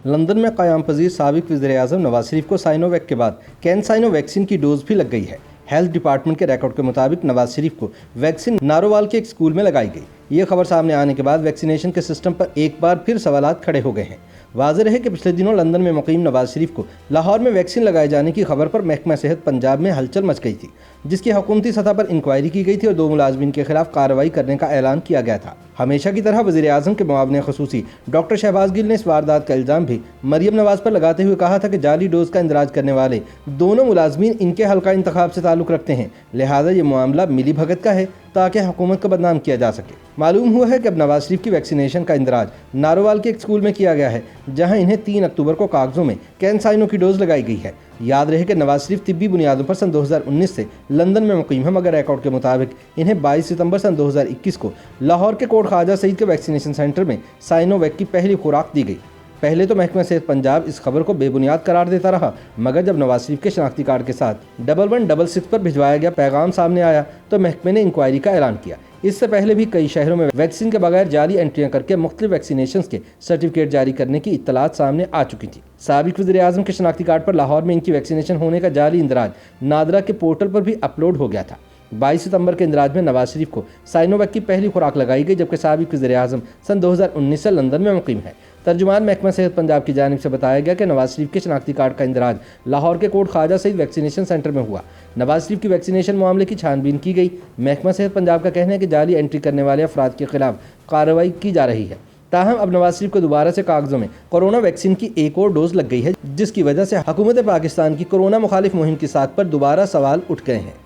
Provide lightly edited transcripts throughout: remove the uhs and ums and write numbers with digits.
London में क़याम पजीर साबिक वज़ीर-ए-आज़म नवाज शरीफ को साइनोवैक के बाद कैनसाइनो वैक्सीन की डोज भी लग गई है। हेल्थ डिपार्टमेंट के रिकॉर्ड के मुताबिक नवाज शरीफ को वैक्सीन नारोवाल के एक स्कूल में लगाई गई। ये खबर सामने आने के बाद वैक्सीनेशन के सिस्टम पर एक बार फिर सवालात खड़े हो गए हैं। वाज़ेह है कि पिछले दिनों लंदन में मुक़ीम नवाज शरीफ को लाहौर में वैक्सीन लगाए जाने की खबर पर महकमा सेहत पंजाब में हलचल मच गई थी, जिसकी हुकूमती सतह पर इंक्वायरी की गई थी और 2 मुलाजमीन के खिलाफ कार्रवाई करने का ऐलान किया गया था। हमेशा की तरह वज़ीर-ए-आज़म के मुआविन ख़ुसूसी डॉक्टर शहबाज गिल ने इस वारदात का इल्ज़ाम भी मरियम नवाज पर लगाते हुए कहा था कि जाली डोज का इंदराज करने वाले दोनों मुलाजमीन इनके हल्का इंतखाब से ताल्लुक़ रखते हैं, लिहाजा ये मामला मिली भगत का है ताकि हुकूमत को बदनाम किया जा सके। मालूम हुआ है कि अब नवाज शरीफ की वैक्सीनेशन का इंदराज नारोवाल के एक स्कूल में किया गया है, जहां इन्हें 3 अक्टूबर को कागजों में कैनसाइनो की डोज लगाई गई है। याद रहे कि नवाज शरीफ तिब्बी बुनियादों पर सन 2019 से लंदन में मुक़ीम है, मगर रिकॉर्ड के मुताबिक इन्हें 22 सितंबर सन 2021 को लाहौर के कोट ख्वाजा सईद के वैक्सीनेशन सेंटर में साइनोवैक की पहली खुराक दी गई। पहले तो महकमा सेहत पंजाब इस खबर को बेबुनियाद करार देता रहा, मगर जब नवाज शरीफ के शनाख्ती कार्ड के साथ 1166 पर भिजवाया गया पैगाम सामने आया तो महकमे ने इंक्वायरी का ऐलान किया। इससे पहले भी कई शहरों में वैक्सीन के बगैर जाली एंट्रियां करके मुख्तलिफ वैक्सीनेशन के सर्टिफिकेट जारी करने की इत्तलात सामने आ चुकी थी। साबिक वज़ीर-ए-आज़म के शनाख्ती कार्ड पर लाहौर में इनकी वैक्सीनेशन होने का जाली इंदराज नादरा के पोर्टल पर भी अपलोड हो गया था। 22 सितंबर के इंदराज में नवाज शरीफ को साइनोवैक की पहली खुराक लगाई गई, जबकि साबिक वज़ीर-ए-आज़म सन 2019 से लंदन में मुक़ीम है। तर्जुमान महकमा सेहत पंजाब की जानिब से बताया गया कि नवाज शरीफ के शनाख्ती कार्ड का इंदराज लाहौर के कोट ख्वाजा सईद वैक्सीनेशन सेंटर में हुआ। नवाज शरीफ की वैक्सीनेशन मामले की छानबीन की गई। महकमा सेहत पंजाब का कहना है कि जाली एंट्री करने वाले अफराद के खिलाफ कार्रवाई की जा रही है। ताहम अब नवाज शरीफ को दोबारा से कागजों में कोरोना वैक्सीन की एक और डोज लग गई है, जिसकी वजह से हुकूमत पाकिस्तान की कोरोना मुखालिफ मुहिम की साख पर दोबारा सवाल उठ गए हैं।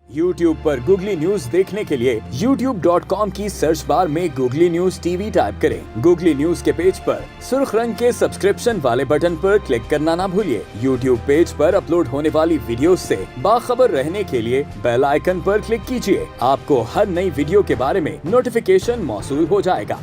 YouTube पर गूगली न्यूज देखने के लिए youtube.com की सर्च बार में गूगली न्यूज टीवी टाइप करें। गूगली न्यूज के पेज पर सुर्ख रंग के सब्सक्रिप्शन वाले बटन पर क्लिक करना ना भूलिए। YouTube पेज पर अपलोड होने वाली वीडियोस से बाखबर रहने के लिए बेल आइकन पर क्लिक कीजिए। आपको हर नई वीडियो के बारे में नोटिफिकेशन मौसूल हो जाएगा।